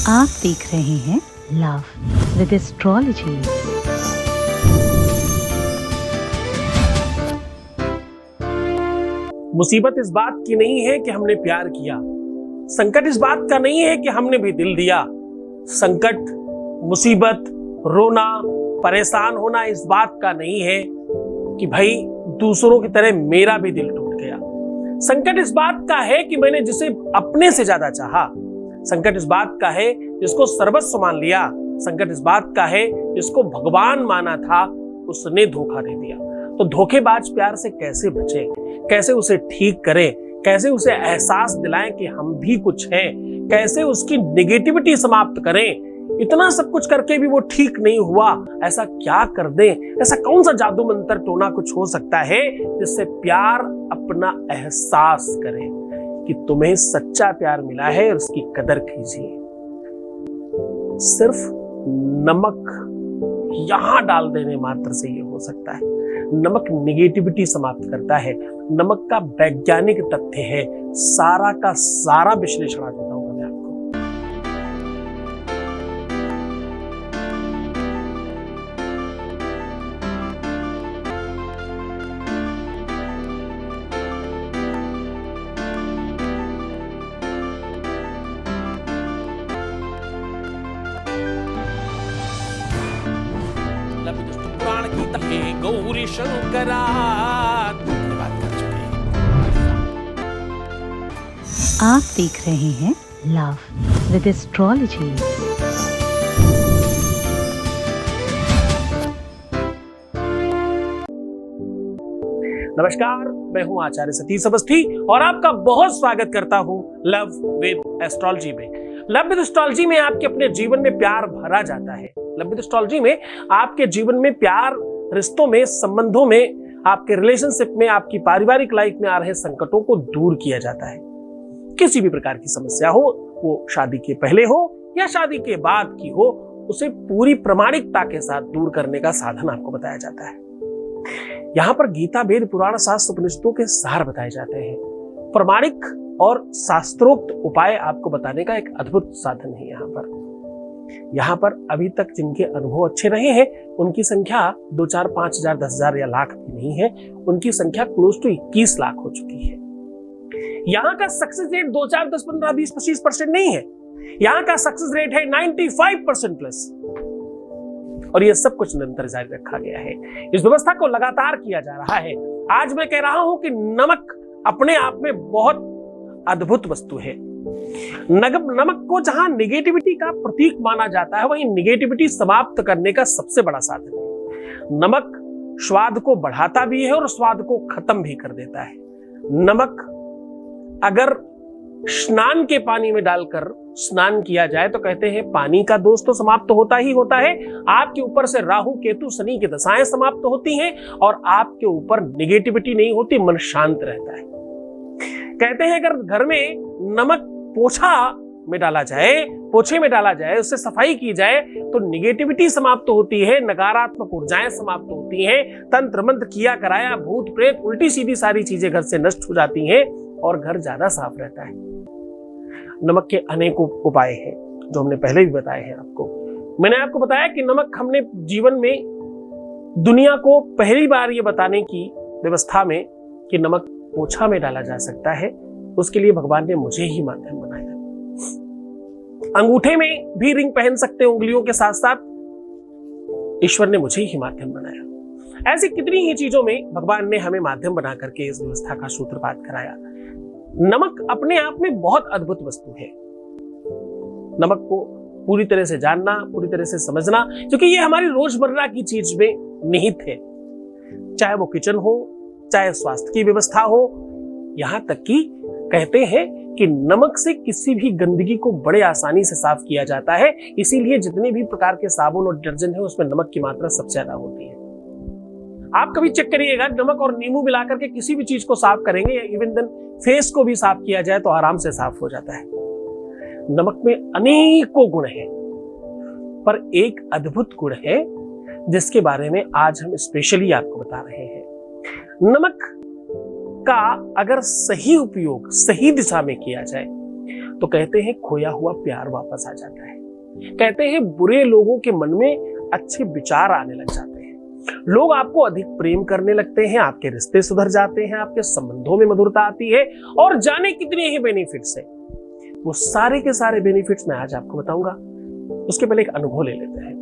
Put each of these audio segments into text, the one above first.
आप देख रहे हैं लव विद एस्ट्रोलॉजी। मुसीबत इस बात की नहीं है कि हमने प्यार किया, संकट इस बात का नहीं है कि हमने भी दिल दिया। संकट, मुसीबत, रोना, परेशान होना इस बात का नहीं है कि भाई दूसरों की तरह मेरा भी दिल टूट गया। संकट इस बात का है कि मैंने जिसे अपने से ज्यादा चाहा। संकट इस बात का है जिसको सर्वस्व मान लिया। संकट इस बात का है जिसको भगवान माना था, उसने धोखा दे दिया। तो धोखेबाज प्यार से कैसे बचें, कैसे उसे ठीक करें, कैसे उसे एहसास दिलाएं कि हम भी कुछ हैं, कैसे उसकी नेगेटिविटी समाप्त करें। इतना सब कुछ करके भी वो ठीक नहीं हुआ, ऐसा क्या कर दें? ऐसा कौन सा जादू मंत्र टोना कुछ हो सकता है जिससे प्यार अपना एहसास करे कि तुम्हें सच्चा प्यार मिला है और उसकी कदर कीजिए। सिर्फ नमक यहां डाल देने मात्र से ये हो सकता है। नमक नेगेटिविटी समाप्त करता है। नमक का वैज्ञानिक तथ्य है, सारा का सारा विश्लेषण आज बताऊंगा मैं आपको। पुराण की तहे गौरी शंकरा बात कर चुके हैं। आप देख रहे हैं लव विद एस्ट्रोलॉजी। नमस्कार, मैं हूं आचार्य सतीश अवस्थी और आपका बहुत स्वागत करता हूं लव विद एस्ट्रोलॉजी में। लव विद एस्ट्रोलॉजी में आपके अपने जीवन में प्यार भरा जाता है। लव विद एस्ट्रोलॉजी में आपके जीवन में प्यार, रिश्तों में, संबंधों में, आपके रिलेशनशिप में, आपकी पारिवारिक लाइफ में आ रहे संकटों को दूर किया जाता है। किसी भी प्रकार की समस्या हो, वो शादी के पहले हो या शादी के बाद की हो, उसे पूरी प्रामाणिकता के साथ दूर करने का साधन आपको बताया जाता है। यहाँ पर गीता, वेद, पुराण, शास्त्र, उपनिषदों के सार बताए जाते हैं। प्रामाणिक और शास्त्रोक्त उपाय आपको बताने का एक अद्भुत साधन है। यहाँ पर अभी तक जिनके अनुभव अच्छे रहे हैं उनकी संख्या 2, 4, 5 हजार, 10 हजार या लाख भी नहीं है, उनकी संख्या क्लोज टू 21 लाख हो चुकी है। यहाँ का सक्सेस रेट 2, 4, 10, 15, 20, 25% नहीं है। यहाँ का सक्सेस रेट है 95% प्लस। और ये सब कुछ निरंतर जारी रखा गया है। इस व्यवस्था को लगातार किया जा रहा है। आज मैं कह रहा हूं कि नमक अपने आप में बहुत अद्भुत वस्तु है। नमक को जहां नेगेटिविटी का प्रतीक माना जाता है, वहीं नेगेटिविटी समाप्त करने का सबसे बड़ा साधन है। नमक स्वाद को बढ़ाता भी है और स्वाद को खत्म भी कर देता है। नमक अगर स्नान के पानी में डालकर स्नान किया जाए तो कहते हैं पानी का दोष तो समाप्त होता ही होता है, आपके ऊपर से राहु, केतु, शनि की दशाएं समाप्त होती हैं और आपके ऊपर नेगेटिविटी नहीं होती, मन शांत रहता है। कहते हैं अगर घर में नमक पोछे में डाला जाए, उससे सफाई की जाए तो नेगेटिविटी समाप्त होती है, नकारात्मक ऊर्जाएं समाप्त होती हैं, तंत्र मंत्र किया कराया, भूत प्रेत, उल्टी सीधी सारी चीजें घर से नष्ट हो जाती हैं और घर ज्यादा साफ रहता है। नमक के अनेकों उपाय हैं जो हमने पहले भी बताए हैं आपको। मैंने आपको बताया कि नमक हमने जीवन में दुनिया को पहली बार ये बताने की व्यवस्था में कि नमक पोछा में डाला जा सकता है, उसके लिए भगवान ने मुझे ही माध्यम बनाया। अंगूठे में भी रिंग पहन सकते हैं उंगलियों के साथ साथ, ईश्वर ने मुझे ही माध्यम बनाया। ऐसी कितनी ही चीजों में भगवान ने हमें माध्यम बना करके इस व्यवस्था का सूत्रपात कराया। नमक अपने आप में बहुत अद्भुत वस्तु है। नमक को पूरी तरह से जानना, पूरी तरह से समझना, क्योंकि ये हमारी रोजमर्रा की चीज में निहित है। चाहे वो किचन हो, चाहे स्वास्थ्य की व्यवस्था हो, यहां तक कि कहते हैं कि नमक से किसी भी गंदगी को बड़े आसानी से साफ किया जाता है। इसीलिए जितने भी प्रकार के साबुन और डिटर्जेंट है उसमें नमक की मात्रा सबसे ज्यादा होती है। आप कभी चेक करिएगा, नमक और नींबू मिलाकर के किसी भी चीज को साफ करेंगे या इवन देन फेस को भी साफ किया जाए तो आराम से साफ हो जाता है। नमक में अनेकों गुण हैं, पर एक अद्भुत गुण है जिसके बारे में आज हम स्पेशली आपको बता रहे हैं। नमक का अगर सही उपयोग सही दिशा में किया जाए तो कहते हैं खोया हुआ प्यार वापस आ जाता है। कहते हैं बुरे लोगों के मन में अच्छे विचार आने लग जाते हैं, लोग आपको अधिक प्रेम करने लगते हैं, आपके रिश्ते सुधर जाते हैं, आपके संबंधों में मधुरता आती है और जाने कितने ही बेनिफिट्स हैं। वो सारे के सारे बेनिफिट्स मैं आज आपको बताऊंगा। उसके पहले एक अनुभव ले लेते हैं।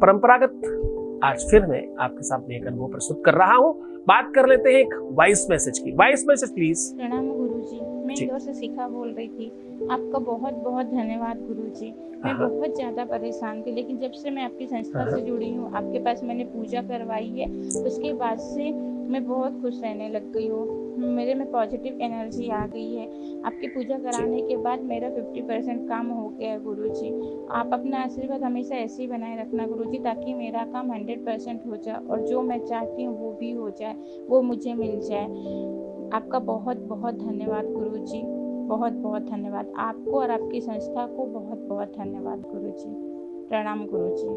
परंपरागत आज फिर मैं आपके सामने एक अनुभव प्रस्तुत कर रहा हूं। बात कर लेते हैं एक वॉइस मैसेज की। Voice message please. प्रणाम गुरुजी, मैं इंदौर से शिखा बोल रही थी। आपका बहुत बहुत धन्यवाद गुरुजी। मैं बहुत ज़्यादा परेशान थी, लेकिन जब से मैं आपकी संस्था से जुड़ी हूँ, आपके पास मैंने पूजा करवाई है, उसके बाद से मैं बहुत खुश रहने लग गई हूँ। मेरे में पॉजिटिव एनर्जी आ गई है। आपकी पूजा कराने के बाद मेरा 50% काम हो गया है गुरुजी। आप अपना आशीर्वाद हमेशा ऐसे ही बनाए रखना गुरुजी, ताकि मेरा काम 100% हो जाए और जो मैं चाहती हूँ वो भी हो जाए, वो मुझे मिल जाए। आपका बहुत बहुत धन्यवाद गुरुजी, बहुत बहुत धन्यवाद। आपको और आपकी संस्था को बहुत बहुत धन्यवाद गुरुजी। प्रणाम गुरुजी।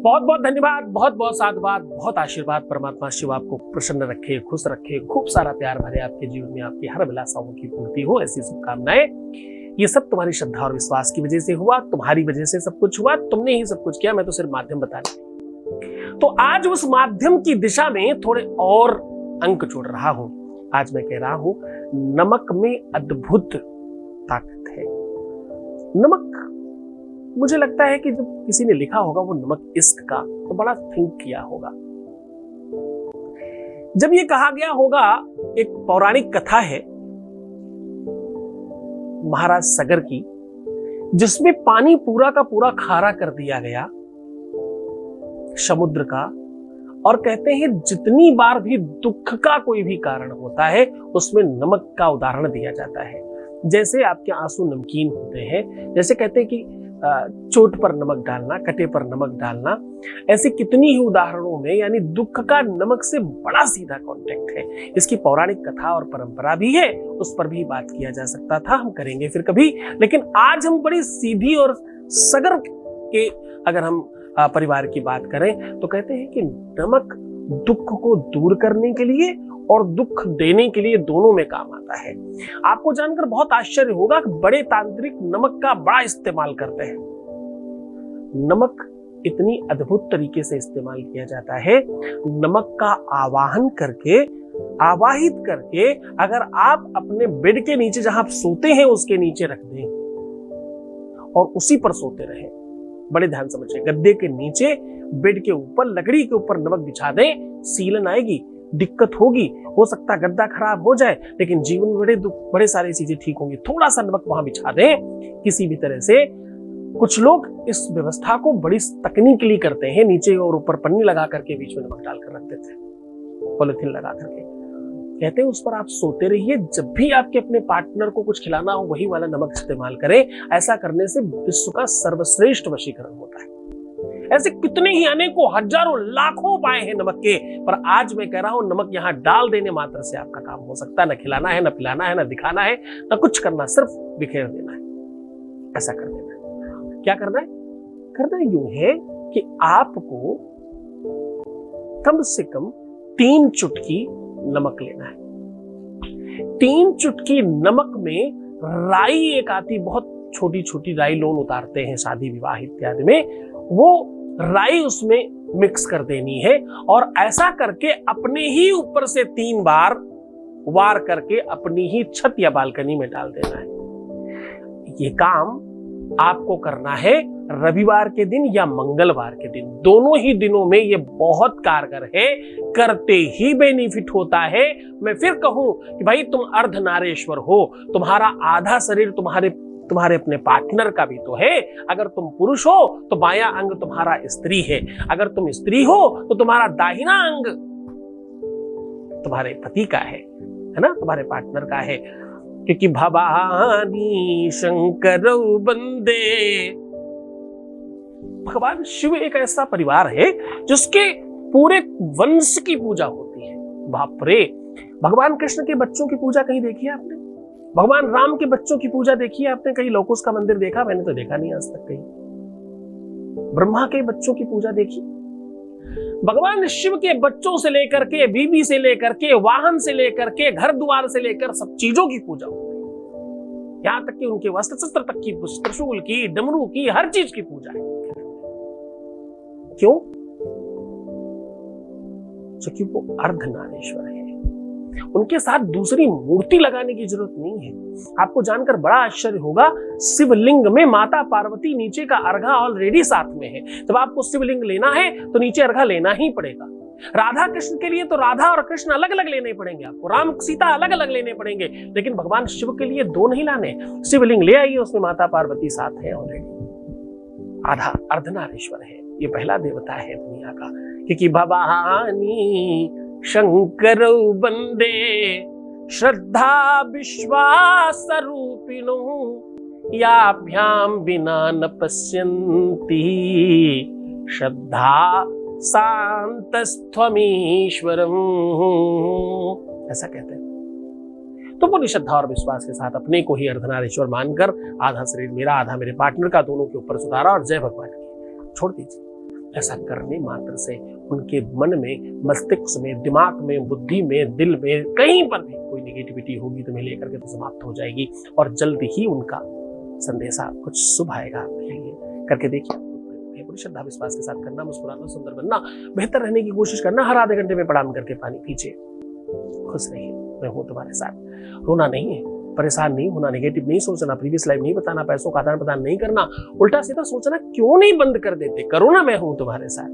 बहुत बहुत धन्यवाद, बहुत बहुत साधुवाद, बहुत आशीर्वाद। परमात्मा शिव आपको प्रसन्न रखे, खुश रखे, खूब सारा प्यार भरे आपके जीवन में, आपकी हर अभिलाषाओं की पूर्ति हो, ऐसी शुभकामनाएं। ये सब तुम्हारी श्रद्धा और विश्वास की वजह से हुआ, तुम्हारी वजह से सब कुछ हुआ, तुमने ही सब कुछ किया, मैं तो सिर्फ माध्यम बताने। तो आज उस माध्यम की दिशा में थोड़े और अंक जोड़ रहा हूं। आज मैं कह रहा हूं, नमक में अद्भुत ताकत है। नमक, मुझे लगता है कि जब किसी ने लिखा होगा वो नमक इश्क का, तो बड़ा थिंक किया होगा। जब ये कहा गया होगा, एक पौराणिक कथा है महाराज सगर की, जिसमें पानी पूरा का पूरा खारा कर दिया गया समुद्र का, और कहते हैं जितनी बार भी दुख का कोई भी कारण होता है उसमें नमक का उदाहरण दिया जाता है। जैसे आपके आंसू नमकीन होते हैं, जैसे कहते हैं कि चोट पर नमक डालना, कटे पर नमक डालना, ऐसे कितनी ही उदाहरणों में, यानी दुख का नमक से बड़ा सीधा कांटेक्ट है। इसकी पौराणिक कथा और परंपरा भी है, उस पर भी बात किया जा सकता था, हम करेंगे फिर कभी। लेकिन आज हम बड़ी सीधी और सगर के अगर हम परिवार की बात करें तो कहते हैं कि नमक दुख को दूर करने के लिए और दुख देने के लिए दोनों में काम आता है। आपको जानकर बहुत आश्चर्य होगा कि बड़े तांत्रिक नमक का बड़ा इस्तेमाल करते हैं। नमक इतनी अद्भुत तरीके से इस्तेमाल किया जाता है। नमक का आवाहन करके, आवाहित करके, अगर आप अपने बेड के नीचे जहां आप सोते हैं उसके नीचे रख दें और उसी पर सोते रहें, बड़े ध्यान समझिए, गद्दे के नीचे, बेड के ऊपर, लकड़ी के ऊपर नमक बिछा दें, सीलन आएगी, दिक्कत होगी, हो सकता गद्दा खराब हो जाए, लेकिन जीवन में बड़े दुख, बड़े सारी चीजें ठीक होंगी। थोड़ा सा नमक वहां बिछा दें किसी भी तरह से। कुछ लोग इस व्यवस्था को बड़ी तकनीकली करते हैं, नीचे और ऊपर पन्नी लगा करके बीच में नमक डालकर रख देते हैं, पॉलिथीन लगा करके। कहते हैं उस पर आप सोते रहिए, जब भी आपके अपने पार्टनर को कुछ खिलाना हो वही वाला नमक इस्तेमाल करें। ऐसा करने से विश्व का सर्वश्रेष्ठ वशीकरण होता है। ऐसे कितने ही अनेकों हजारों लाखों उपाय हैं नमक के, पर आज मैं कह रहा हूं नमक यहां डाल देने मात्र से आपका काम हो सकता है। न खिलाना है, न पिलाना है, न दिखाना है, न कुछ करना, सिर्फ बिखेर देना है। ऐसा कर देना है। क्या करना है? करना यूं है कि आपको कम से कम 3 चुटकी नमक लेना है। 3 चुटकी नमक में राई एक आती, बहुत छोटी छोटी राई लोग उतारते हैं शादी विवाह इत्यादि में, वो राई उसमें मिक्स कर देनी है और ऐसा करके अपने ही ऊपर से 3 बार वार करके अपनी ही छत या बालकनी में डाल देना है। ये काम आपको करना है रविवार के दिन या मंगलवार के दिन, दोनों ही दिनों में ये बहुत कारगर है, करते ही बेनिफिट होता है। मैं फिर कहूं कि भाई तुम अर्धनारेश्वर हो, तुम्हारा आधा शरीर तुम्हारे अपने पार्टनर का भी तो है। अगर तुम पुरुष हो तो बायां अंग तुम्हारा स्त्री है, अगर तुम स्त्री हो तो तुम्हारा दाहिना अंग तुम्हारे पति का है ना, तुम्हारे पार्टनर का है। क्योंकि भवानी शंकर बंदे, भगवान शिव एक ऐसा परिवार है जिसके पूरे वंश की पूजा होती है। बाप रे, भगवान कृष्ण के बच्चों की पूजा कहीं देखी है आपने? भगवान राम के बच्चों की पूजा देखी है आपने? कहीं लोकुस का मंदिर देखा? मैंने तो देखा नहीं आज तक कहीं। ब्रह्मा के बच्चों की पूजा देखी? भगवान शिव के बच्चों से लेकर के, बीबी से लेकर के, वाहन से लेकर के, घर द्वार से लेकर सब चीजों की पूजा होती है। यहाँ तक कि उनके अस्त्र शस्त्र तक की, त्रिशूल की, डमरू की, हर चीज की पूजा है। क्यों? क्योंकि वो अर्धनारीश्वर है, उनके साथ दूसरी मूर्ति लगाने की जरूरत नहीं है। आपको जानकर बड़ा आश्चर्य होगा, शिवलिंग में माता पार्वती नीचे का अर्घा ऑलरेडी साथ में है। जब आपको शिवलिंग लेना है तो नीचे अर्घा लेना ही पड़ेगा। राधा कृष्ण के लिए तो राधा और कृष्ण अलग अलग लेने पड़ेंगे, आपको राम सीता अलग अलग लेने पड़ेंगे, लेकिन भगवान शिव के लिए दो नहीं लाने। शिवलिंग ले आइए, उसमें माता पार्वती साथ है ऑलरेडी। आधा अर्धनारीश्वर है, ये पहला देवता है दुनिया का, क्योंकि भवानी शंकर बंदे श्रद्धा विश्वास रूपिणो याभ्याम बिना न पश्यन्ति श्रद्धा शांतस्त्वमीश्वरम्, ऐसा कहते हैं। तो पूरी श्रद्धा और विश्वास के साथ अपने को ही अर्धनारीश्वर मानकर आधा शरीर मेरा आधा मेरे पार्टनर का दोनों के ऊपर सुधारा और जय भगवान की छोड़ दीजिए। ऐसा करने मात्र से उनके मन में, मस्तिष्क में, दिमाग में, बुद्धि में, दिल में कहीं पर भी कोई नेगेटिविटी होगी तो मैं लेकर के तो समाप्त हो जाएगी और जल्द ही उनका संदेशा कुछ शुभ आएगा आपके लिए। करके देखिए, पूरी श्रद्धा विश्वास के साथ करना, मुस्कुराना, सुंदर बनना, बेहतर रहने की कोशिश करना, हर आधे घंटे में प्रणाम करके पानी पीजिए। खुश रहिए, मैं हूं तुम्हारे साथ। रोना नहीं है, परेशान नहीं होना, नेगेटिव नहीं सोचना, प्रीवियस लाइफ नहीं बताना, पैसों का आदान प्रदान नहीं करना, उल्टा सीधा सोचना क्यों नहीं बंद कर देते, करो ना, मैं हूं तुम्हारे साथ।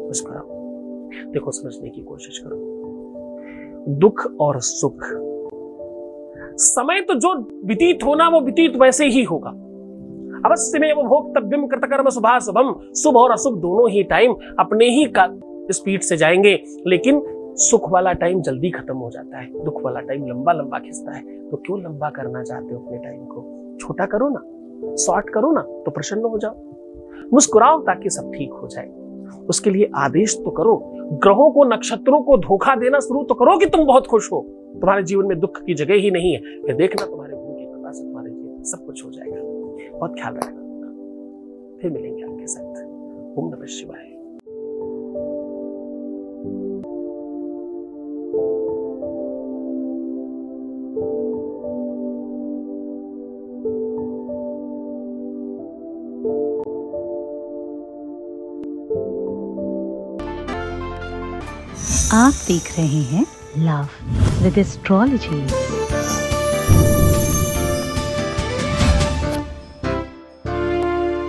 मुस्कुराओ, देखो, समझने की कोशिश करो। दुख और सुख, समय तो जो व्यतीत होना वो व्यतीत वैसे ही होगा। अवश्य में वो भोक्तव्यम कृतकर्म शुभाशुभम, शुभ और अशुभ दोनों ही टाइम अपने ही स्पीड से जाएंगे, लेकिन सुख वाला टाइम जल्दी खत्म हो जाता है, दुख वाला टाइम लंबा लंबा खिंचता है। तो क्यों लंबा करना चाहते हो अपने टाइम को? छोटा करो ना, शॉर्ट करो ना, तो प्रसन्न हो जाओ, मुस्कुराओ ताकि सब ठीक हो जाए। उसके लिए आदेश तो करो, ग्रहों को, नक्षत्रों को धोखा देना शुरू तो करो कि तुम बहुत खुश हो, तुम्हारे जीवन में दुख की जगह ही नहीं है। फिर देखना तुम्हारे गुरु की कृपा से तुम्हारे जीवन में सब कुछ हो जाएगा। बहुत ख्याल रखना, फिर मिलेंगे आपके साथ। ओम नमः शिवाय। आप देख रहे हैं लव विद एस्ट्रोलॉजी।